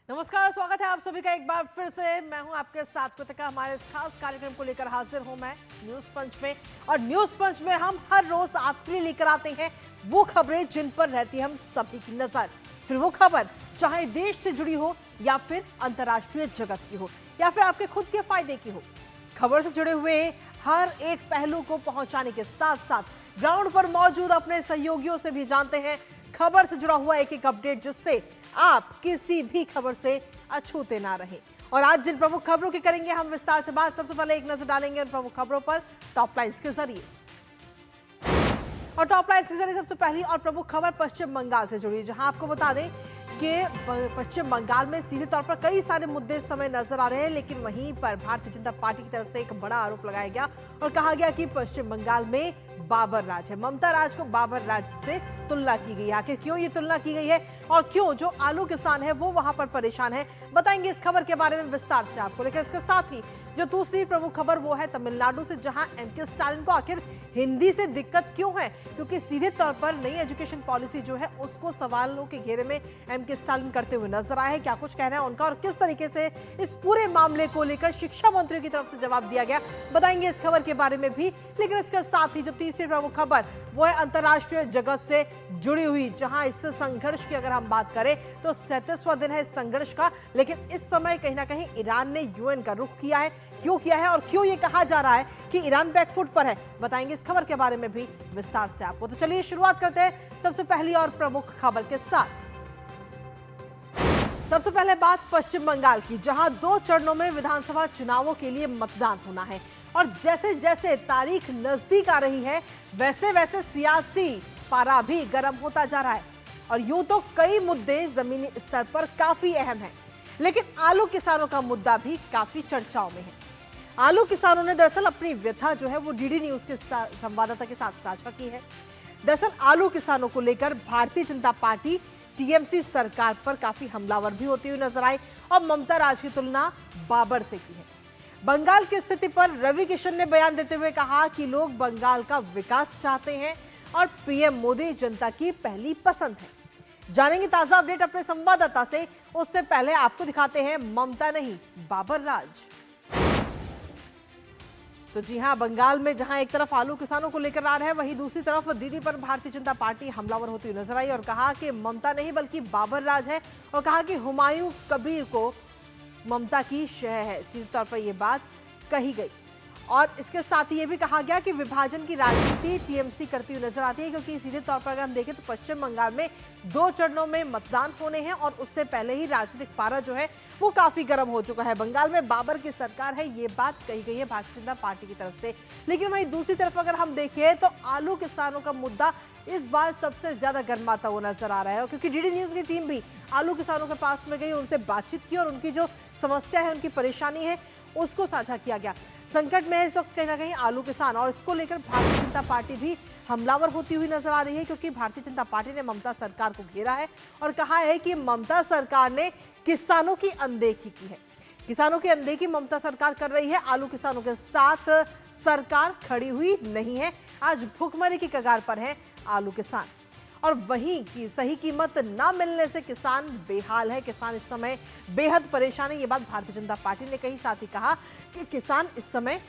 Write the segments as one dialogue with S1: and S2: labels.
S1: नमस्कार, स्वागत है आप सभी का एक बार फिर से। मैं हूं आपके साथ कृतिका। हमारे इस खास कार्यक्रम को लेकर हाजिर हूं मैं न्यूज पंच में। और न्यूज पंच में हम हर रोज आपके लिए लेकर आते हैं वो खबरें जिन पर रहती है हम सभी की नजर। फिर वो खबर चाहे देश से जुड़ी हो या फिर अंतर्राष्ट्रीय जगत की हो या फिर आपके खुद के फायदे की हो, खबर से जुड़े हुए हर एक पहलू को पहुंचाने के साथ साथ ग्राउंड पर मौजूद अपने सहयोगियों से भी जानते हैं खबर से जुड़ा हुआ एक एक अपडेट, जिससे आप किसी भी खबर से अछूते ना रहें। और आज जिन प्रमुख खबरों की करेंगे हम विस्तार से बात, सबसे पहले एक नजर डालेंगे उन प्रमुख खबरों पर टॉप लाइन्स के जरिए। और टॉप लाइन्स के जरिए सबसे पहली और प्रमुख खबर पश्चिम बंगाल से जुड़ी, जहां आपको बता दें कि पश्चिम बंगाल में सीधे तौर पर कई सारे मुद्दे इस समय नजर आ रहे हैं, लेकिन वहीं पर भारतीय जनता पार्टी की तरफ से एक बड़ा आरोप लगाया गया और कहा गया कि पश्चिम बंगाल में बाबर राज है। ममता राज को बाबर राज से तुलना की गई है। आखिर क्यों ये तुलना की गई है और क्यों जो आलू किसान है वो वहां पर परेशान है, बताएंगे इस खबर के बारे में विस्तार से आपको। लेकिन इसके साथ ही जो दूसरी प्रमुख खबर वो है तमिलनाडु से, जहां एमके स्टालिन को आखिर हिंदी से दिक्कत क्यों है, क्योंकि सीधे तौर पर नई एजुकेशन पॉलिसी जो है उसको सवालों के घेरे में एमके स्टालिन करते हुए नजर आए हैं। क्या कुछ कहना है उनका और किस तरीके से इस पूरे मामले को लेकर शिक्षा मंत्री की तरफ से जवाब दिया गया, बताएंगे इस खबर के बारे में भी। लेकिन इसके साथ ही जो तीसरी प्रमुख खबर वो है अंतर्राष्ट्रीय जगत से जुड़ी हुई, जहां इस संघर्ष की अगर हम बात करें तो 37वां दिन है इस संघर्ष का। लेकिन इस समय कहीं ना कहीं ईरान ने यूएन का रुख किया है। क्यों किया है और क्यों ये कहा जा रहा है कि ईरान बैकफुट पर है, बताएंगे इस खबर के बारे में भी विस्तार से आपको। तो चलिए शुरुआत करते हैं सबसे पहली और प्रमुख खबर के साथ। सबसे पहले बात पश्चिम बंगाल की, जहां 2 चरणों में विधानसभा चुनावों के लिए मतदान होना है। और जैसे जैसे तारीख नजदीक आ रही है वैसे वैसे सियासी पारा भी गर्म होता जा रहा है। और यूं तो कई मुद्दे जमीनी स्तर पर काफी अहम हैं, लेकिन आलू किसानों का मुद्दा भी काफी चर्चाओं में है। आलू किसानों ने दरअसल अपनी व्यथा जो है वो डीडी न्यूज के संवाददाता के साथ साझा की है। दरअसल आलू किसानों को लेकर भारतीय जनता पार्टी टीएमसी सरकार पर काफी हमलावर भी होती हुई नजर आई और ममता राज की तुलना बाबर से की है। बंगाल की स्थिति पर रवि किशन ने बयान देते हुए कहा कि लोग बंगाल का विकास चाहते हैं और पीएम मोदी जनता की पहली पसंद है। जानेंगे ताजा अपडेट अपने संवाददाता से, उससे पहले आपको दिखाते हैं ममता नहीं बाबर राज। तो जी हां, बंगाल में जहां एक तरफ आलू किसानों को लेकर आ रहे हैं, वहीं दूसरी तरफ दीदी पर भारतीय जनता पार्टी हमलावर होती हुई नजर आई और कहा कि ममता नहीं बल्कि बाबर राज है। और कहा कि हुमायूं कबीर को ममता की शह है, सीधे तौर पर यह बात कही गई। और इसके साथ ही ये भी कहा गया कि विभाजन की राजनीति टीएमसी करती हुई नजर आती है, क्योंकि सीधे तौर पर अगर हम देखें तो पश्चिम बंगाल में 2 चरणों में मतदान होने हैं और उससे पहले ही राजनीतिक पारा जो है वो काफी गर्म हो चुका है। बंगाल में बाबर की सरकार है, ये बात कही गई है भारतीय जनता पार्टी की तरफ से। लेकिन वहीं दूसरी तरफ अगर हम देखें तो आलू किसानों का मुद्दा इस बार सबसे ज्यादा गर्माता हुआ नजर आ रहा है, क्योंकि डीडी न्यूज की टीम भी आलू किसानों के पास में गई, उनसे बातचीत की और उनकी जो समस्या है, उनकी परेशानी है, उसको साझा किया गया। संकट में है इस वक्त कहीं ना कहीं आलू किसान, और इसको लेकर भारतीय जनता पार्टी भी हमलावर होती हुई नजर आ रही है, क्योंकि भारतीय जनता पार्टी ने ममता सरकार को घेरा है और कहा है कि ममता सरकार ने किसानों की अनदेखी की है। किसानों की अनदेखी ममता सरकार कर रही है, आलू किसानों के साथ सरकार खड़ी हुई नहीं है। आज भूखमरी की कगार पर है आलू किसान, और वहीं की सही कीमत ना मिलने से किसान बेहाल है। किसान इस समय बेहद परेशान है, ये बात भारतीय जनता पार्टी ने कही। साथ ही कहा कि किसान इस समय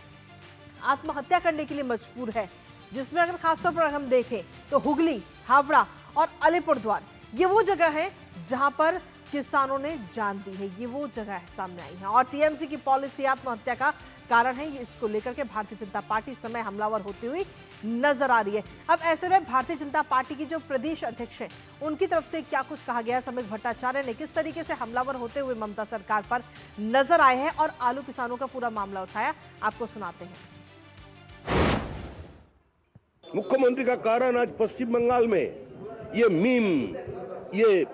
S1: आत्महत्या करने के लिए मजबूर है, जिसमें अगर खासतौर पर हम देखें तो हुगली, हावड़ा और अलीपुरद्वार ये वो जगह है जहां पर किसानों ने जान दी है, ये वो जगह सामने आई है। और टीएमसी की पॉलिसी आत्महत्या का कारण है, इसको लेकर के भारतीय जनता पार्टी इस समय हमलावर होती हुई नजर आ रही है। अब ऐसे में भारतीय जनता पार्टी की जो प्रदेश अध्यक्ष है उनकी तरफ से क्या कुछ कहा गया, समीक भट्टाचार्य ने किस तरीके से हमलावर होते हुए ममता सरकार पर नजर आए हैं और आलू किसानों का पूरा मामला उठाया, आपको सुनाते हैं।
S2: मुख्यमंत्री का कारण आज पश्चिम बंगाल में ये मीम, ये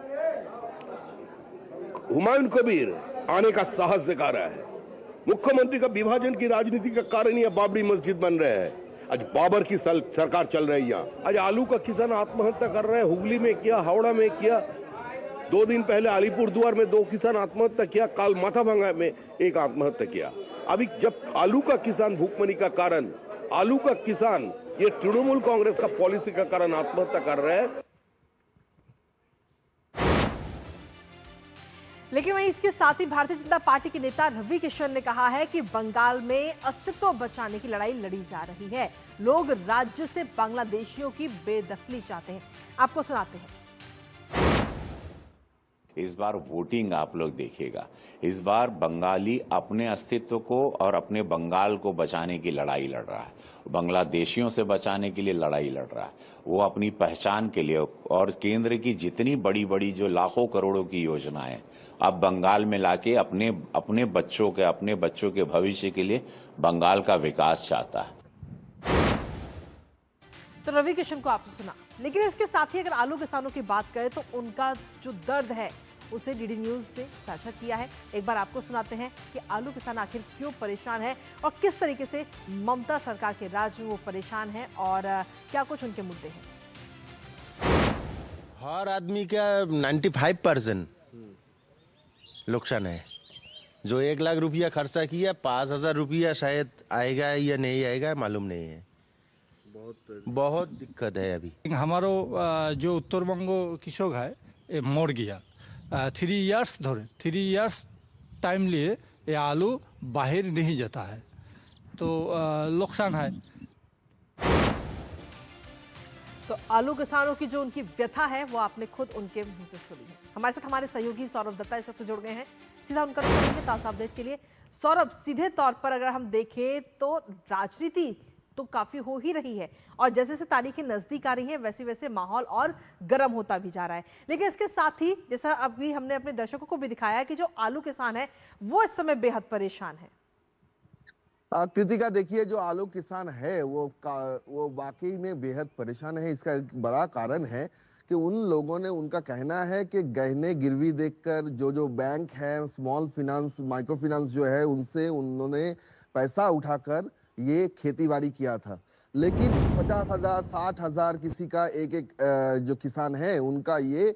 S2: हुमायूं कबीर आने का साहस दिखा रहा है। मुख्यमंत्री का विभाजन की राजनीति का कारण ये बाबरी मस्जिद बन रहे हैं। आज बाबर की सरकार चल रही है यहाँ। आज आलू का किसान आत्महत्या कर रहे हैं, हुगली में किया, हावड़ा में किया, 2 दिन पहले अलीपुरद्वार में 2 किसान आत्महत्या किया, कल माथाभांगा में एक आत्महत्या किया। अभी जब आलू का किसान भूखमरी का कारण, आलू का किसान ये तृणमूल कांग्रेस का पॉलिसी का कारण आत्महत्या कर रहे हैं।
S1: लेकिन वहीं इसके साथ ही भारतीय जनता पार्टी के नेता रवि किशन ने कहा है कि बंगाल में अस्तित्व बचाने की लड़ाई लड़ी जा रही है। लोग राज्य से बांग्लादेशियों की बेदखली चाहते हैं। आपको सुनाते हैं।
S3: इस बार वोटिंग आप लोग देखिएगा, इस बार बंगाली अपने अस्तित्व को और अपने बंगाल को बचाने की लड़ाई लड़ रहा है, बांग्लादेशियों से बचाने के लिए लड़ाई लड़ रहा है, वो अपनी पहचान के लिए। और केंद्र की जितनी बड़ी बड़ी जो लाखों करोड़ों की योजनाएं अब बंगाल में लाके अपने बच्चों के भविष्य के लिए बंगाल का विकास चाहता है।
S1: तो रवि किशन को आपने सुना, लेकिन इसके साथ ही अगर आलू किसानों की बात करें तो उनका जो दर्द है उसे डीडी न्यूज ने साझा किया है। एक बार आपको सुनाते हैं कि आलू किसान आखिर क्यों परेशान है और किस तरीके से ममता सरकार के राज में वो परेशान है और क्या कुछ उनके मुद्दे हैं।
S4: हर आदमी का 95% नुकसान है। जो 1 लाख रुपया खर्चा किया, 5,000 रुपया शायद आएगा या नहीं आएगा मालूम नहीं है। बहुत दिक्कत है अभी।
S5: हमारो जो उत्तरबंग कृषक है ये मर गया 3 इयर्स धरे 3 इयर्स टाइम लिए ये आलू बाहर नहीं जाता है, तो नुकसान है।
S1: तो आलू किसानों की जो उनकी व्यथा है वो आपने खुद उनके मुंह से सुनी है। हमारे साथ हमारे सहयोगी सौरभ दत्ता इस वक्त जुड़ गए हैं, सीधा उनका रुख करेंगे ताज़ा अपडेट के लिए। सौरभ, सीधे तौर पर अगर हम देखें तो राजनीति तो काफी हो ही रही है और जैसे जैसे तारीखें नजदीक आ रही हैं वैसे वैसे माहौल और गर्म होता भी जा रहा है। लेकिन इसके साथ ही जैसा अभी हमने अपने दर्शकों को भी दिखाया कि जो आलू किसान है वो इस समय बेहद परेशान है।
S6: कृतिका, देखिए जो आलू किसान है वो वाकई में बेहद परेशान है। इसका एक बड़ा कारण है कि उन लोगों ने, उनका कहना है कि गहने गिरवी देखकर जो बैंक है, स्मॉल फाइनेंस, माइक्रो फाइनेंस जो है, उनसे उन्होंने पैसा उठाकर ये खेतीबाड़ी किया था। लेकिन 50,000 60,000 किसी का एक जो किसान है उनका ये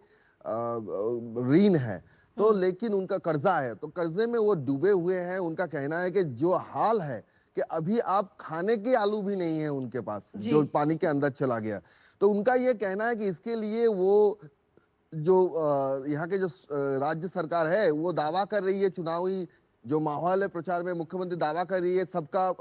S6: ऋण है, तो लेकिन उनका कर्जा है, तो कर्जे में वो डूबे हुए हैं। उनका कहना है कि जो हाल है कि अभी आप खाने के आलू भी नहीं है उनके पास, जो पानी के अंदर चला गया। तो उनका ये कहना है कि इसके लिए वो जो यहाँ के जो राज्य सरकार है वो दावा कर रही है, चुनावी जो माहौल है प्रचार में, मुख्यमंत्री दावा कर रही है सबका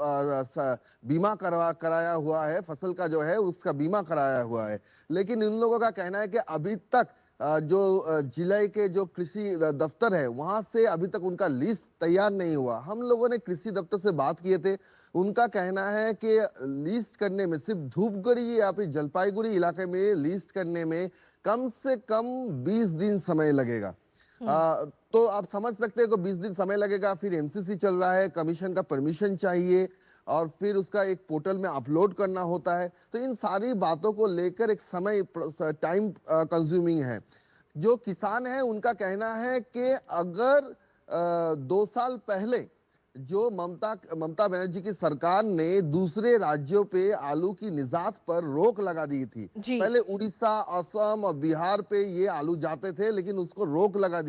S6: बीमा कराया हुआ है, फसल का जो है उसका बीमा कराया हुआ है। लेकिन इन लोगों का कहना है कि अभी तक जो जिले के जो कृषि दफ्तर है वहां से अभी तक उनका लिस्ट तैयार नहीं हुआ। हम लोगों ने कृषि दफ्तर से बात किए थे, उनका कहना है कि लिस्ट करने में सिर्फ धूपगढ़ी या फिर जलपाईगुड़ी इलाके में लिस्ट करने में कम से कम 20 दिन समय लगेगा। तो आप समझ सकते हैं कि 20 दिन समय लगेगा। फिर एमसीसी चल रहा है, कमीशन का परमिशन चाहिए और फिर उसका एक पोर्टल में अपलोड करना होता है। तो इन सारी बातों को लेकर एक समय, टाइम कंज्यूमिंग है। जो किसान है उनका कहना है कि अगर 2 साल पहले जो ममता बनर्जी की सरकार ने दूसरे राज्यों पे आलू की निजात पर रोक लगा दी थी, पहले उड़ीसा, असम और बिहार पे ये आलू जाते थे, लेकिन उसको रोक लगा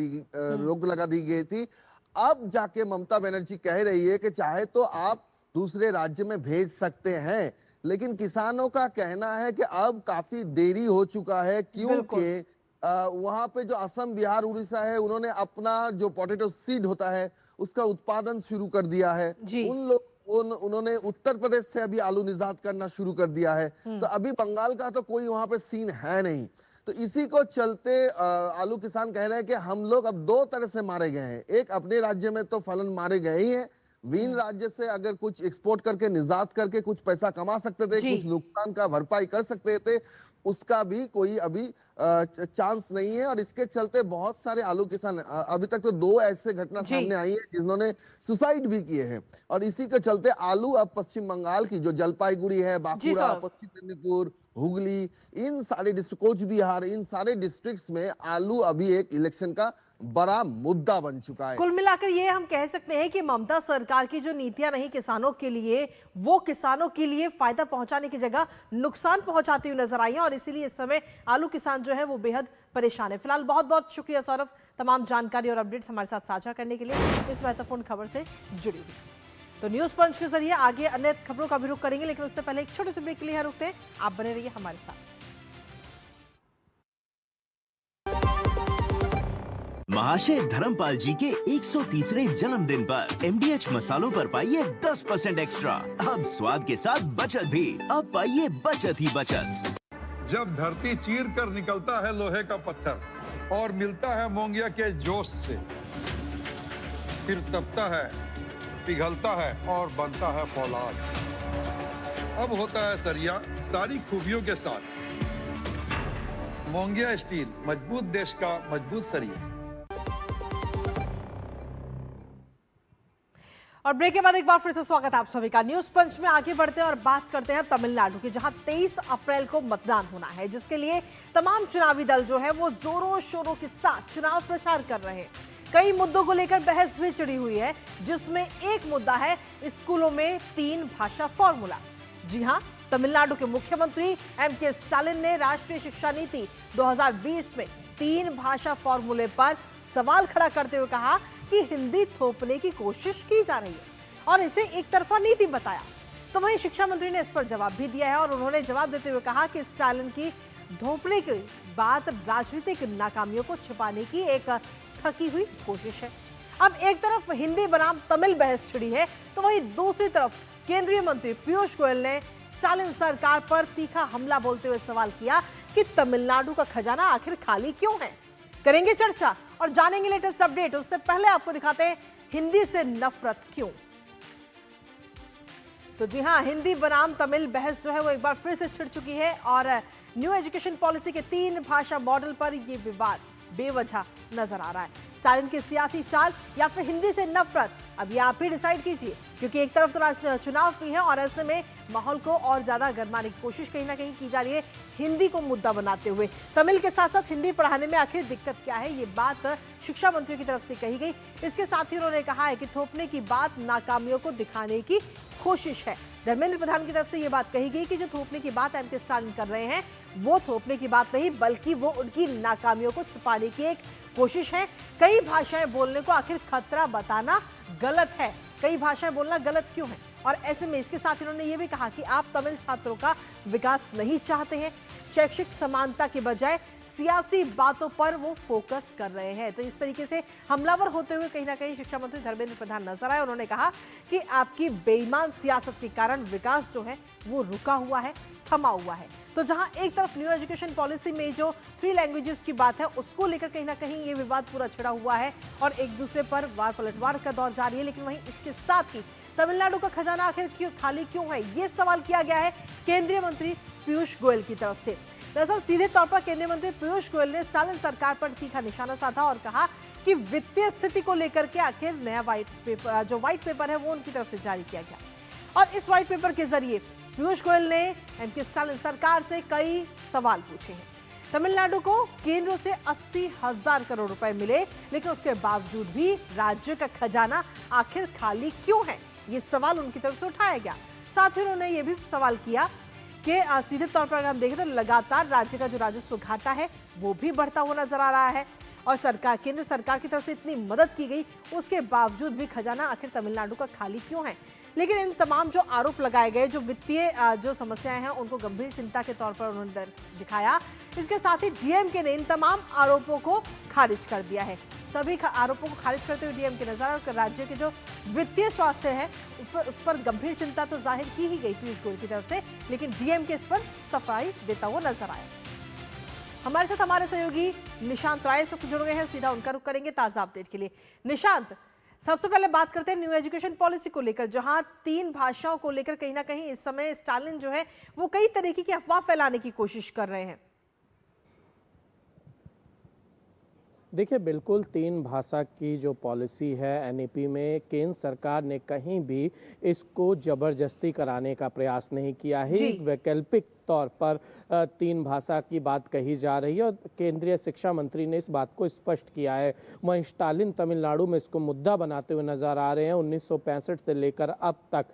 S6: दी गई थी। अब जाके ममता बनर्जी कह रही है कि चाहे तो आप दूसरे राज्य में भेज सकते हैं, लेकिन किसानों का कहना है कि अब काफी देरी हो चुका है, क्योंकि वहां पे जो असम, बिहार, उड़ीसा है उन्होंने अपना जो पोटैटो सीड होता है उसका उत्पादन शुरू कर दिया है। उन्होंने उत्तर प्रदेश से अभी आलू निजात करना शुरू कर दिया है। तो अभी बंगाल का तो कोई वहां पे सीन है नहीं। तो इसी को चलते आलू किसान कह रहे हैं कि हम लोग अब 2 तरह से मारे गए हैं। एक, अपने राज्य में तो फलन मारे गए ही हैं, वीन राज्य से अगर कुछ एक्सपोर्ट करके, निजात करके कुछ पैसा कमा सकते थे, कुछ नुकसान का भरपाई कर सकते थे, उसका भी कोई अभी चांस नहीं है। और इसके चलते बहुत सारे आलू किसान, अभी तक तो 2 ऐसे घटना सामने आई है जिन्होंने सुसाइड भी किए हैं। और इसी के चलते आलू अब पश्चिम बंगाल की जो जलपाईगुड़ी है, बांकुड़ा, पश्चिम मेदिनीपुर, हुगली, इन सारे डिस्ट्रिक्ट, कोच बिहार, इन सारे डिस्ट्रिक्ट्स में आलू अभी एक इलेक्शन का बड़ा मुद्दा बन चुका है।
S1: कुल मिलाकर ये हम कह सकते हैं कि ममता सरकार की जो नीतियां रही किसानों के लिए, वो किसानों के लिए फायदा पहुंचाने की जगह नुकसान पहुंचाती हुई नजर आई है और इसीलिए इस समय आलू किसान जो है वो बेहद परेशान है। फिलहाल बहुत बहुत शुक्रिया सौरभ, तमाम जानकारी और अपडेट्स हमारे साथ साझा करने के लिए, इस महत्वपूर्ण खबर से जुड़ी हुई। तो न्यूज पंच के जरिए आगे अन्य खबरों का भी रुख करेंगे, लेकिन उससे पहले एक छोटे से ब्रेक के लिए रुकते हैं। आप बने रहिए हमारे साथ।
S7: महाशय धर्मपाल जी के 130वें जन्मदिन पर MDH मसालों पर पाइए 10% एक्स्ट्रा। अब स्वाद के साथ बचत भी। अब पाइए बचत ही बचत।
S8: जब धरती चीर कर निकलता है लोहे का पत्थर और मिलता है मोंगिया के जोश से, फिर तपता है, पिघलता है और बनता है फौलाद। अब होता है सरिया सारी खूबियों के साथ। मोंगिया स्टील, मजबूत देश का मजबूत सरिया।
S1: और ब्रेक के बाद एक बार फिर से स्वागत है आप सभी का। न्यूज पंच में आगे बढ़ते हैं और बात करते हैं तमिलनाडु की, जहां 23 अप्रैल को मतदान होना है, जिसके लिए तमाम चुनावी दल जो है वो जोरों शोरों के साथ चुनाव प्रचार कर रहे हैं। कई मुद्दों को लेकर बहस भी छिड़ी हुई है, जिसमें एक मुद्दा है स्कूलों में 3 भाषा फॉर्मूला। जी हां, तमिलनाडु के मुख्यमंत्री MK स्टालिन ने राष्ट्रीय शिक्षा नीति 2020 में 3 भाषा फॉर्मूले पर सवाल खड़ा करते हुए कहा कि हिंदी थोपने की कोशिश की जा रही है और इसे एक तरफा नीति बताया। तो वहीं शिक्षा मंत्री ने इस पर जवाब भी दिया है और उन्होंने जवाब देते हुए कहा कि स्टालिन की थोपने की बात राजनीतिक नाकामियों को छिपाने की एक थकी हुई कोशिश है। अब एक तरफ हिंदी बनाम तमिल बहस छिड़ी है, तो वहीं दूसरी तरफ केंद्रीय मंत्री पीयूष गोयल ने स्टालिन सरकार पर तीखा हमला बोलते हुए सवाल किया कि तमिलनाडु का खजाना आखिर खाली क्यों है। करेंगे चर्चा और जानेंगे लेटेस्ट अपडेट। उससे पहले आपको दिखाते हैं हिंदी से नफरत क्यों। तो जी हां, हिंदी बनाम तमिल बहस जो है वो एक बार फिर से छिड़ चुकी है और न्यू एजुकेशन पॉलिसी के 3 भाषा मॉडल पर यह विवाद बेवजह नजर आ रहा है। स्टालिन की सियासी चाल या फिर हिंदी से नफरत, अब ये आप ही डिसाइड कीजिए, क्योंकि एक तरफ तो चुनाव भी है और ऐसे में माहौल को और ज्यादा गरमाने की कोशिश कहीं ना कहीं की जा रही है हिंदी को मुद्दा बनाते हुए। तमिल के साथ साथ हिंदी पढ़ाने में आखिर दिक्कत क्या है, ये बात शिक्षा मंत्री की तरफ से कही गई। इसके साथ ही उन्होंने कहा है कि थोपने की बात नाकामियों को दिखाने की कोशिश है। धर्मेंद्र प्रधान की तरफ से ये बात कही गई कि जो थोपने की बात MK स्टालिन कर रहे हैं वो थोपने की बात नहीं, बल्कि वो उनकी नाकामियों को छिपाने की एक कोशिश है। कई भाषाएं बोलने को आखिर खतरा बताना गलत है, कई भाषाएं बोलना गलत क्यों है। और ऐसे में इसके साथ इन्होंने ये भी कहा कि आप तमिल छात्रों का विकास नहीं चाहते हैं, शैक्षिक समानता के बजाय सियासी बातों पर वो फोकस कर रहे हैं। तो इस तरीके से हमलावर होते हुए कहीं ना कहीं शिक्षा मंत्री धर्मेंद्र प्रधान नजर आए। उन्होंने कहा कि आपकी बेईमान सियासत के कारण विकास जो है वो रुका हुआ है, थमा हुआ है। तो जहां एक तरफ न्यू एजुकेशन पॉलिसी में जो 3 लैंग्वेजेस की बात है उसको लेकर कहीं ना कहीं ये विवाद पूरा छिड़ा हुआ है और एक दूसरे पर वार पलटवार का दौर जारी है, लेकिन वहीं इसके साथ ही तमिलनाडु का खजाना आखिर खाली क्यों है, ये सवाल किया गया है केंद्रीय मंत्री पीयूष गोयल की तरफ से। दरअसल सीधे तौर पर केंद्रीय मंत्री पीयूष गोयल ने स्टालिन सरकार पर तीखा निशाना साधा और कहा कि वित्तीय स्थिति को लेकर के आखिर नया व्हाइट पेपर है वो उनकी तरफ से जारी किया गया और इस व्हाइट पेपर के जरिए पीयूष गोयल ने MK स्टालिन सरकार से कई सवाल पूछे हैं। तमिलनाडु को केंद्र से 80,000 करोड़ रुपए मिले, लेकिन उसके बावजूद भी राज्य का खजाना आखिर खाली क्यों है, ये सवाल उनकी तरफ से उठाया गया। साथ ही उन्होंने ये भी सवाल किया कि सीधे तौर पर अगर हम देखें तो लगातार राज्य का जो राजस्व घाटा है वो भी बढ़ता हुआ नजर आ रहा है और केंद्र सरकार की तरफ से इतनी मदद की गई, उसके बावजूद भी खजाना आखिर तमिलनाडु का खाली क्यों है। लेकिन इन तमाम जो आरोप लगाए गए, जो वित्तीय जो समस्याएं हैं उनको गंभीर चिंता के तौर पर उन्होंने दिखाया। इसके साथ ही DMK ने इन तमाम आरोपों को खारिज कर दिया है। सभी आरोपों को खारिज करते हुए DMK नजर और राज्य के जो वित्तीय स्वास्थ्य है उस पर गंभीर चिंता तो जाहिर की ही गई पीयूष गोयल की तरफ से, लेकिन DMK इस पर सफाई देता हुआ नजर आया। हमारे साथ हमारे सहयोगी निशांत राय जुड़ गए हैं, सीधा उनका रुख करेंगे ताजा अपडेट के लिए। निशांत, सबसे पहले बात करते हैं न्यू एजुकेशन पॉलिसी को लेकर, जहां 3 भाषाओं को लेकर कहीं ना कहीं इस समय स्टालिन जो है वो कई तरीके की अफवाह फैलाने की कोशिश कर रहे हैं।
S9: देखिए, बिल्कुल 3 भाषा की जो पॉलिसी है NEP में, केंद्र सरकार ने कहीं भी इसको जबरदस्ती कराने का प्रयास नहीं किया है। एक वैकल्पिक तौर पर 3 भाषा की बात कही जा रही है और केंद्रीय शिक्षा मंत्री ने इस बात को स्पष्ट किया है। वहीं स्टालिन तमिलनाडु में इसको मुद्दा बनाते हुए नजर आ रहे हैं। 1965 से लेकर अब तक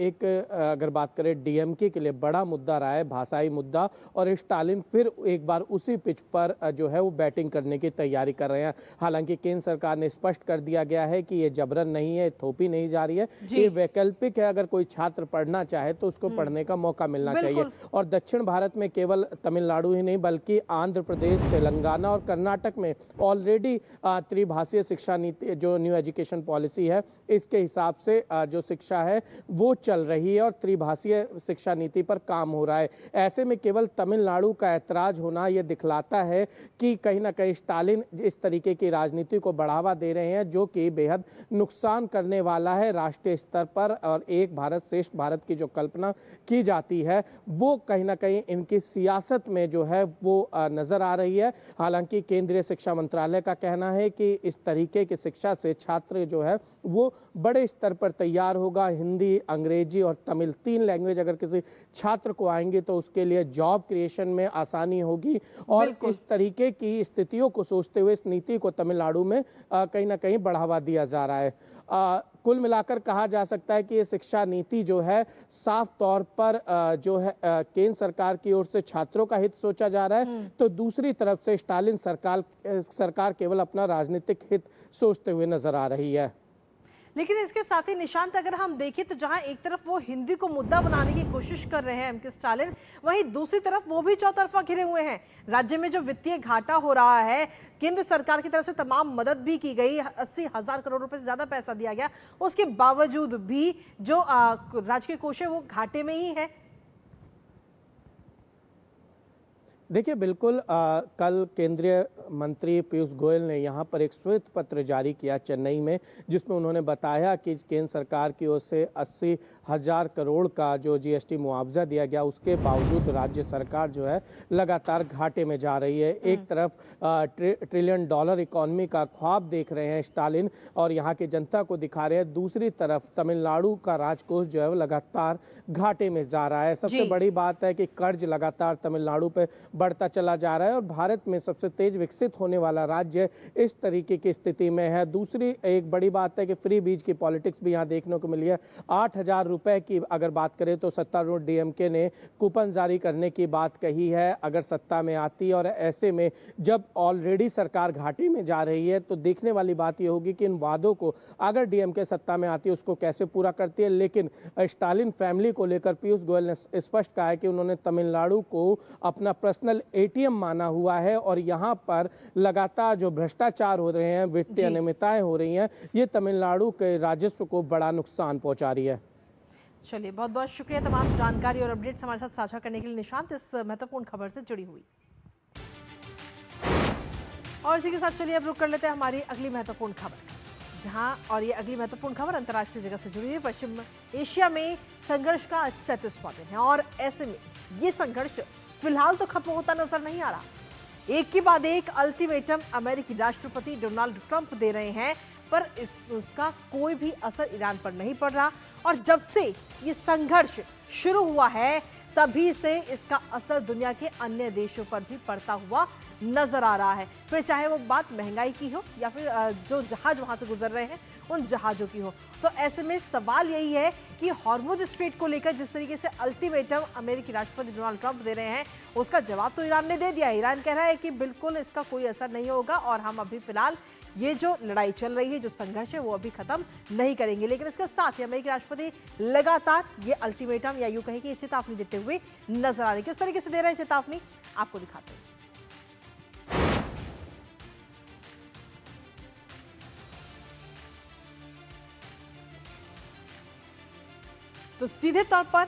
S9: एक अगर बात करें DMK के लिए बड़ा मुद्दा रहा है, भाषाई मुद्दा, और स्टालिन फिर एक बार उसी पिच पर जो है वो बैटिंग करने की तैयारी कर रहे हैं। हालांकि केंद्र सरकार ने स्पष्ट कर दिया गया है कि ये जबरन नहीं है, थोपी नहीं जा रही है, ये वैकल्पिक है। अगर कोई छात्र पढ़ना चाहे तो उसको पढ़ने का मौका मिलना चाहिए। और दक्षिण भारत में केवल तमिलनाडु ही नहीं बल्कि आंध्र प्रदेश, तेलंगाना और कर्नाटक में ऑलरेडी त्रिभाषीय शिक्षा नीति जो न्यू एजुकेशन पॉलिसी है इसके हिसाब से जो शिक्षा है वो चल रही है और त्रिभाषीय शिक्षा नीति पर काम हो रहा है। ऐसे में केवल तमिलनाडु का ऐतराज होना ये दिखलाता है कि कहीं ना कहीं स्टालिन इस तरीके की राजनीति को बढ़ावा दे रहे हैं जो कि बेहद नुकसान करने वाला है राष्ट्रीय स्तर पर। और एक भारत श्रेष्ठ भारत की जो कल्पना की जाती है वो कहीं ना कहीं इनकी सियासत में जो है वो नजर आ रही है। हालांकि केंद्रीय शिक्षा मंत्रालय का कहना है कि इस तरीके की शिक्षा से छात्र जो है वो बड़े स्तर पर तैयार होगा। हिंदी, अंग्रेजी और तमिल 3 लैंग्वेज अगर किसी छात्र को आएंगे तो उसके लिए जॉब क्रिएशन में आसानी होगी। और इस तरीके की स्थितियों को सोचते हुए इस नीति को तमिलनाडु में कहीं ना कहीं बढ़ावा दिया जा रहा है। कुल मिलाकर कहा जा सकता है कि ये शिक्षा नीति जो है साफ तौर पर जो है केंद्र सरकार की ओर से छात्रों का हित सोचा जा रहा है, तो दूसरी तरफ से स्टालिन सरकार केवल अपना राजनीतिक हित सोचते हुए नजर आ रही है।
S1: लेकिन इसके साथ ही निशांत अगर हम देखें तो जहां एक तरफ वो हिंदी को मुद्दा बनाने की कोशिश कर रहे हैं एमके स्टालिन, वहीं दूसरी तरफ वो भी चौतरफा घिरे हुए हैं। राज्य में जो वित्तीय घाटा हो रहा है, केंद्र सरकार की तरफ से तमाम मदद भी की गई, 80,000 करोड़ रुपए से ज्यादा पैसा दिया गया, उसके बावजूद भी जो राज्य के कोष है वो घाटे में ही है।
S9: देखिए बिल्कुल कल केंद्रीय मंत्री पीयूष गोयल ने यहाँ पर एक श्वेत पत्र जारी किया चेन्नई में, जिसमें उन्होंने बताया कि केंद्र सरकार की ओर से 80,000 करोड़ का जो जीएसटी मुआवजा दिया गया उसके बावजूद राज्य सरकार जो है लगातार घाटे में जा रही है। एक तरफ $1 ट्रिलियन इकोनॉमी का ख्वाब देख रहे हैं स्टालिन और यहाँ की जनता को दिखा रहे हैं, दूसरी तरफ तमिलनाडु का राजकोष जो है वो लगातार घाटे में जा रहा है। सबसे बड़ी बात है कि कर्ज लगातार तमिलनाडु पे बढ़ता चला जा रहा है और भारत में सबसे तेज विकसित होने वाला राज्य इस तरीके की स्थिति में है। दूसरी एक बड़ी बात है कि फ्री बीज की पॉलिटिक्स भी यहाँ देखने को मिली है। 8,000 रुपए की अगर बात करें तो सत्तारूढ़ डीएमके ने कूपन जारी करने की बात कही है अगर सत्ता में आती। और ऐसे में जब ऑलरेडी सरकार घाटे में जा रही है तो देखने वाली बात यह होगी कि इन वादों को अगर डीएमके सत्ता में आती है उसको कैसे पूरा करती है। लेकिन स्टालिन फैमिली को लेकर पीयूष गोयल ने स्पष्ट कहा है कि उन्होंने तमिलनाडु को अपना पर्सनल एटीएम माना हुआ है और यहाँ पर लगातार जो भ्रष्टाचार हो रहे हैं, वित्तीय अनियमितताएं हो रही हैं, ये तमिलनाडु के राजस्व को बड़ा नुकसान पहुंचा रही है।
S1: चलिए बहुत बहुत शुक्रिया तमाम जानकारी और अपडेट्स हमारे साथ साझा करने के लिए निशांत, इस महत्वपूर्ण खबर से जुड़ी हुई। और इसी के साथ चलिए अब रुक कर लेते हैं हमारी अगली महत्वपूर्ण खबर जहां, और ये अगली महत्वपूर्ण खबर अंतर्राष्ट्रीय जगह से जुड़ी है। पश्चिम एशिया में संघर्ष का आज 37वां दिन है और ऐसे में ये संघर्ष फिलहाल तो खत्म होता नजर नहीं आ रहा। एक के बाद एक अल्टीमेटम अमेरिकी राष्ट्रपति डोनाल्ड ट्रंप दे रहे हैं, पर उसका कोई भी असर ईरान पर नहीं पड़ रहा। और जब से ये संघर्ष शुरू हुआ है तभी से इसका असर दुनिया के अन्य देशों पर भी पड़ता हुआ नजर आ रहा है, फिर चाहे वो बात महंगाई की हो या फिर जो जहाज वहां से गुजर रहे हैं उन जहाजों की हो। तो ऐसे में सवाल यही है कि हॉर्मुज स्ट्रेट को लेकर जिस तरीके से अल्टीमेटम अमेरिकी राष्ट्रपति डोनाल्ड ट्रंप दे रहे हैं उसका जवाब तो ईरान ने दे दिया। ईरान कह रहा है कि बिल्कुल इसका कोई असर नहीं होगा और हम अभी फिलहाल ये जो लड़ाई चल रही है, जो संघर्ष है, वो अभी खत्म नहीं करेंगे। लेकिन इसके साथ ही अमेरिकी राष्ट्रपति लगातार ये अल्टीमेटम या यूं कहें कि चेतावनी देते हुए नजर आ रहे हैं। किस तरीके से दे रहे हैं चेतावनी, आपको दिखाते हैं। तो सीधे तौर पर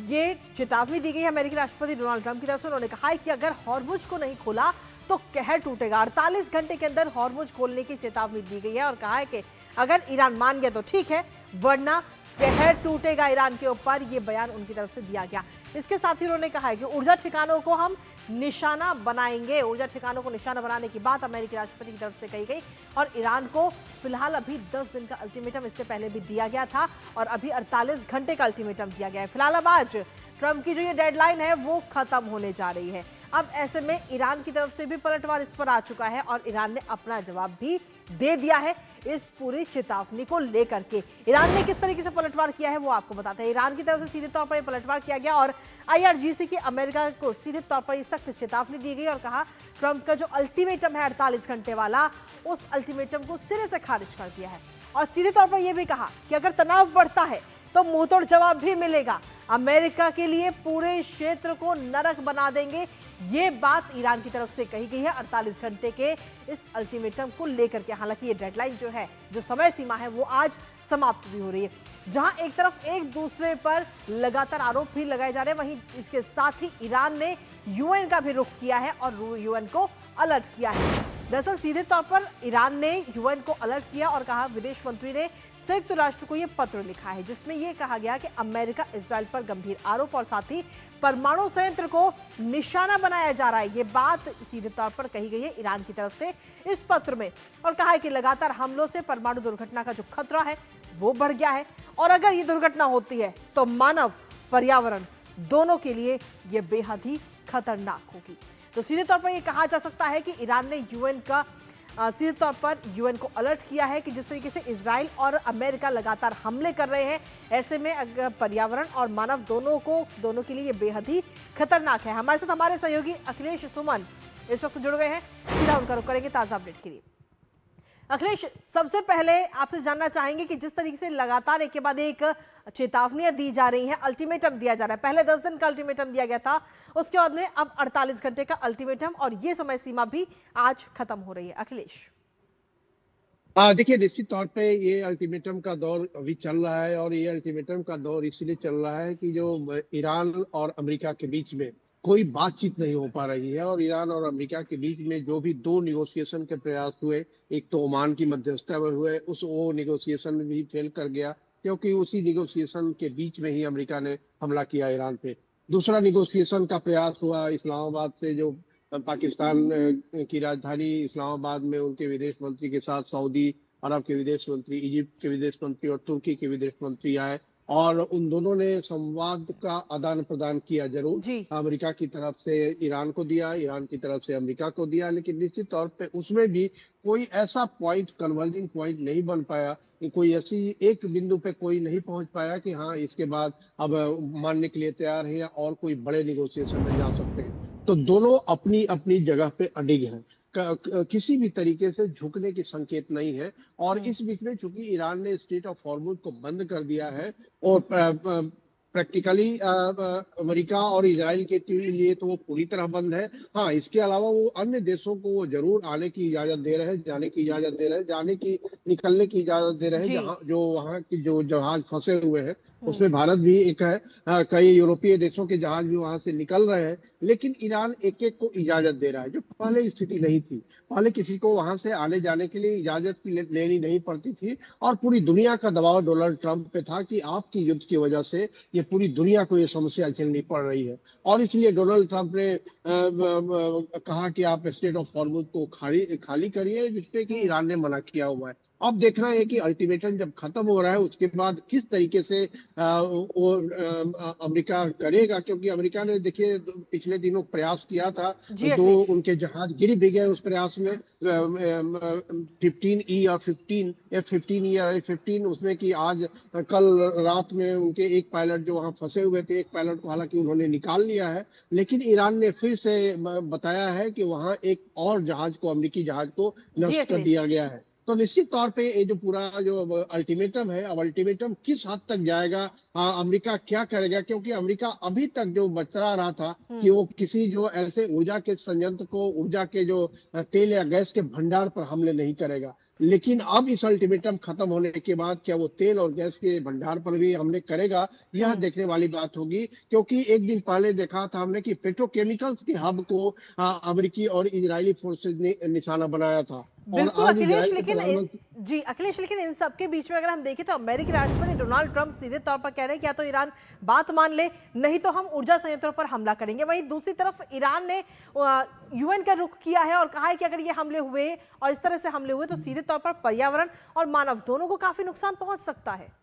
S1: ये चेतावनी दी गई है अमेरिकी राष्ट्रपति डोनाल्ड ट्रंप की तरफ से। उन्होंने कहा है कि अगर हॉर्मुज को नहीं खोला तो कहर टूटेगा। 48 घंटे के अंदर हॉर्मुज खोलने की चेतावनी दी गई है और कहा है कि अगर ईरान मान गया तो ठीक है, वरना कहर टूटेगा ईरान के ऊपर। ये बयान उनकी तरफ से दिया गया। इसके साथ ही उन्होंने कहा है कि ऊर्जा ठिकानों को हम निशाना बनाएंगे। ऊर्जा ठिकानों को निशाना बनाने की बात अमेरिकी राष्ट्रपति की तरफ से कही गई। और ईरान को फिलहाल अभी 10 दिन का अल्टीमेटम इससे पहले भी दिया गया था और अभी 48 घंटे का अल्टीमेटम दिया गया है। फिलहाल अब आज ट्रंप की जो ये डेडलाइन है वो खत्म होने जा रही है। अब ऐसे में ईरान की तरफ से भी पलटवार इस पर आ चुका है और ईरान ने अपना जवाब भी दे दिया है इस पूरी चेतावनी को लेकर के। ईरान ने किस तरीके से पलटवार किया है वो आपको बताते हैं। ईरान की तरफ से सीधे तौर पर पलटवार किया गया और IRGC की अमेरिका को सीधे तौर पर सख्त चेतावनी दी गई और कहा ट्रंप का जो अल्टीमेटम है 48 घंटे वाला, उस अल्टीमेटम को सिरे से खारिज कर दिया है। और सीधे तौर पर यह भी कहा कि अगर तनाव बढ़ता है तो मुंहतोड़ जवाब भी मिलेगा। अमेरिका के लिए पूरे क्षेत्र को नरक बना देंगे। ये बात ईरान की तरफ से कही गई है 48 घंटे के इस अल्टीमेटम को लेकर के। हालांकि ये डेडलाइन जो है, जो समय सीमा है, वो आज समाप्त भी हो रही है। जहां एक तरफ एक दूसरे पर लगातार आरोप भी लगाए जा रहे हैं, वहीं इसके साथ ही ईरान ने यूएन का भी रुख किया है और यूएन को अलर्ट किया है। दरअसल सीधे तौर पर ईरान ने यूएन को अलर्ट किया और कहा, विदेश मंत्री ने संयुक्त राष्ट्र को यह पत्र लिखा है जिसमें यह कहा गया कि अमेरिका इजराइल पर गंभीर आरोप और साथ ही परमाणु संयंत्र को निशाना बनाया जा रहा है। यह बात सीधे तौर पर कही गई है ईरान की तरफ से इस पत्र में, और कहा है कि लगातार हमलों से परमाणु दुर्घटना का जो खतरा है वो बढ़ गया है और अगर ये दुर्घटना होती है तो मानव, पर्यावरण दोनों के लिए यह बेहद ही खतरनाक होगी। तो सीधे तौर पर यह कहा जा सकता है कि ईरान ने यूएन का सीधे तौर पर यूएन को अलर्ट किया है कि जिस तरीके से इजराइल और अमेरिका लगातार हमले कर रहे हैं, ऐसे में अगर पर्यावरण और मानव दोनों के लिए ये बेहद ही खतरनाक है। हमारे साथ हमारे सहयोगी अखिलेश सुमन इस वक्त जुड़ गए हैं, सीधा उनका रुख करेंगे ताजा अपडेट के लिए। अखिलेश, सबसे पहले आपसे जानना चाहेंगे कि जिस तरीके से लगातार एक के बाद एक चेतावनियां दी जा रही हैं, अल्टीमेटम दिया जा रहा है, पहले 10 दिन का अल्टीमेटम दिया गया था, उसके बाद में अब 48 घंटे का अल्टीमेटम और ये समय सीमा भी आज खत्म हो रही है। अखिलेश,
S10: देखिए, निश्चित तौर पे ये अल्टीमेटम का दौर अभी चल रहा है और ये अल्टीमेटम का दौर इसलिए चल रहा है कि जो ईरान और अमेरिका के बीच में कोई बातचीत नहीं हो पा रही है और ईरान और अमेरिका के बीच में जो भी 2 निगोशिएशन के प्रयास हुए, एक तो ओमान की मध्यस्थता में हुए, वो निगोशिएशन भी फेल कर गया क्योंकि उसी निगोशिएशन के बीच में ही अमेरिका ने हमला किया ईरान पे। दूसरा निगोशिएशन का प्रयास हुआ इस्लामाबाद से, जो पाकिस्तान की राजधानी इस्लामाबाद में उनके विदेश मंत्री के साथ सऊदी अरब के विदेश मंत्री, इजिप्ट के विदेश मंत्री और तुर्की के विदेश मंत्री आए और उन दोनों ने संवाद का आदान प्रदान किया जरूर, अमेरिका की तरफ से ईरान को दिया, ईरान की तरफ से अमेरिका को दिया, लेकिन निश्चित तौर पे उसमें भी कोई ऐसा पॉइंट, कन्वर्जिंग पॉइंट नहीं बन पाया, कोई ऐसी एक बिंदु पे कोई नहीं पहुंच पाया कि हाँ इसके बाद अब मानने के लिए तैयार है या और कोई बड़े निगोशिएशन में जा सकते हैं। तो दोनों अपनी अपनी जगह पे अडिग हैं, किसी भी तरीके से झुकने की संकेत नहीं है। और इस बीच में चूंकि ईरान ने स्टेट ऑफ हॉर्मुज को बंद कर दिया है और प्रैक्टिकली अमेरिका और इजराइल के लिए तो वो पूरी तरह बंद है। हाँ, इसके अलावा वो अन्य देशों को वो जरूर आने की इजाजत दे रहे हैं, जाने की इजाजत दे रहे हैं, निकलने की इजाजत दे रहे हैं, जहाँ जो वहाँ की जो जहाज फंसे हुए हैं उसमें भारत भी एक है। कई यूरोपीय देशों के जहाज भी वहां से निकल रहे हैं, लेकिन ईरान एक एक को इजाजत दे रहा है, जो पहले स्थिति नहीं थी। पहले किसी को वहां से आने जाने के लिए इजाजत लेनी नहीं पड़ती थी और पूरी दुनिया का दबाव डोनाल्ड ट्रंप पे था कि आपकी युद्ध की वजह से ये पूरी दुनिया को ये समस्या झेलनी पड़ रही है और इसलिए डोनाल्ड ट्रंप ने कहा कि आप स्टेट ऑफ हॉर्मुज को खाली करिए, जिसपे कि ईरान ने मना किया हुआ है। अब देखना है कि अल्टीमेटम जब खत्म हो रहा है उसके बाद किस तरीके से वो अमेरिका करेगा, क्योंकि अमेरिका ने देखिए पिछले दिनों प्रयास किया था, 2 उनके जहाज गिर भी गए उस प्रयास में, 15E और F-15E और F-15, उसमें कि आज कल रात में उनके एक पायलट जो वहां फंसे हुए थे, एक पायलट को हालांकि उन्होंने निकाल लिया है, लेकिन ईरान ने फिर से बताया है कि वहां एक और जहाज को, अमेरिकी जहाज को नष्ट कर दिया गया है। तो निश्चित तौर पे ये जो पूरा जो अल्टीमेटम है, अब अल्टीमेटम किस हद तक जाएगा, अमेरिका क्या करेगा, क्योंकि अमेरिका अभी तक जो बता रहा था कि वो किसी जो ऐसे ऊर्जा के संयंत्र को, ऊर्जा के जो तेल या गैस के भंडार पर हमले नहीं करेगा, लेकिन अब इस अल्टीमेटम खत्म होने के बाद क्या वो तेल और गैस के भंडार पर भी हमले करेगा, यह देखने वाली बात होगी। क्योंकि एक दिन पहले देखा था हमने कि पेट्रोकेमिकल्स के हब को अमेरिकी और इजरायली फोर्सेज ने निशाना बनाया था।
S1: बिल्कुल अखिलेश, लेकिन इन सब के बीच में अगर हम देखें तो अमेरिकी राष्ट्रपति डोनाल्ड ट्रंप सीधे तौर पर कह रहे हैं कि या तो ईरान बात मान ले, नहीं तो हम ऊर्जा संयंत्रों पर हमला करेंगे। वहीं दूसरी तरफ ईरान ने यूएन का रुख किया है और कहा है कि अगर ये हमले हुए और इस तरह से हमले हुए तो सीधे तौर पर पर्यावरण और मानव दोनों को काफी नुकसान पहुंच सकता है।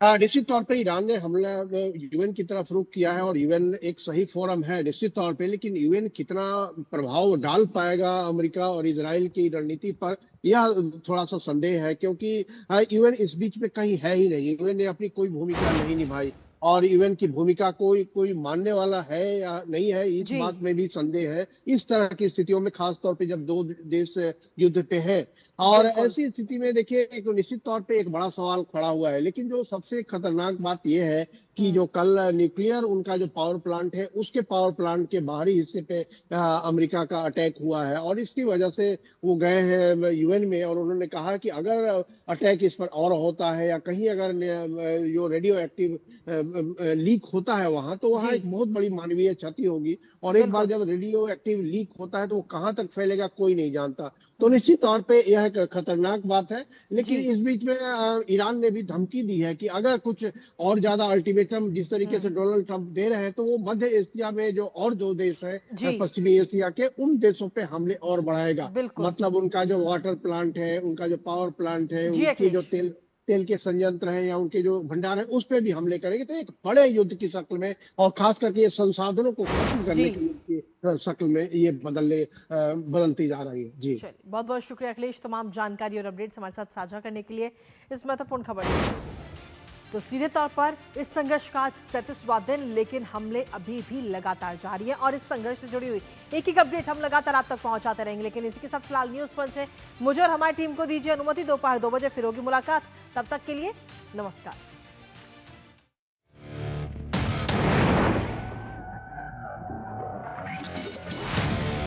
S10: निश्चित तौर पे ईरान ने हमला यूएन की तरफ रुख किया है और यूएन एक सही फोरम है निश्चित तौर पे, लेकिन यूएन कितना प्रभाव डाल पाएगा अमेरिका और इजराइल की रणनीति पर, यह थोड़ा सा संदेह है। क्योंकि यूएन इस बीच में कहीं है ही नहीं, यूएन ने अपनी कोई भूमिका नहीं निभाई और यूएन की भूमिका कोई मानने वाला है या नहीं है, इस बात में भी संदेह है। इस तरह की स्थितियों में खास तौर पे जब 2 देश युद्ध पे है और ऐसी स्थिति में देखिए एक निश्चित तौर पे एक बड़ा सवाल खड़ा हुआ है, लेकिन जो सबसे खतरनाक बात यह है कि जो कल न्यूक्लियर उनका जो पावर प्लांट है उसके पावर प्लांट के बाहरी हिस्से पे अमेरिका का अटैक हुआ है, और इसकी वजह से वो गए हैं यूएन में और उन्होंने कहा कि अगर अटैक इस पर और होता है या कहीं अगर जो रेडियो एक्टिव लीक होता है वहां, तो वहां एक बहुत बड़ी मानवीय क्षति होगी। और एक बार जब रेडियो एक्टिव लीक होता है तो वो कहाँ तक फैलेगा कोई नहीं जानता। तो निश्चित तौर पे यह एक खतरनाक बात है। लेकिन इस बीच में ईरान ने भी धमकी दी है कि अगर कुछ और ज्यादा अल्टीमेटम जिस तरीके से डोनाल्ड ट्रंप दे रहे हैं तो वो मध्य एशिया में जो और दो देश है पश्चिमी एशिया के, उन देशों पे हमले और बढ़ाएगा। मतलब उनका जो वाटर प्लांट है, उनका जो पावर प्लांट है, उनकी जो तेल के संयंत्र हैं या उनके जो भंडार है उस पर भी हमले करेंगे। तो एक बड़े युद्ध की शक्ल में और खास करके ये संसाधनों को खत्म करने की शक्ल में ये बदलती जा रही है। जी
S1: बहुत बहुत शुक्रिया अखिलेश, तमाम जानकारी और अपडेट्स हमारे साथ साझा करने के लिए। इस महत्वपूर्ण खबर तो सीधे तौर पर इस संघर्ष का 37वां दिन, लेकिन हमले अभी भी लगातार जारी है और इस संघर्ष से जुड़ी हुई एक एक अपडेट हम लगातार आप तक पहुंचाते रहेंगे। लेकिन इसी के साथ फिलहाल न्यूज पंच है, मुझे और हमारी टीम को दीजिए अनुमति। दोपहर 2 बजे फिर होगी मुलाकात, तब तक के लिए नमस्कार।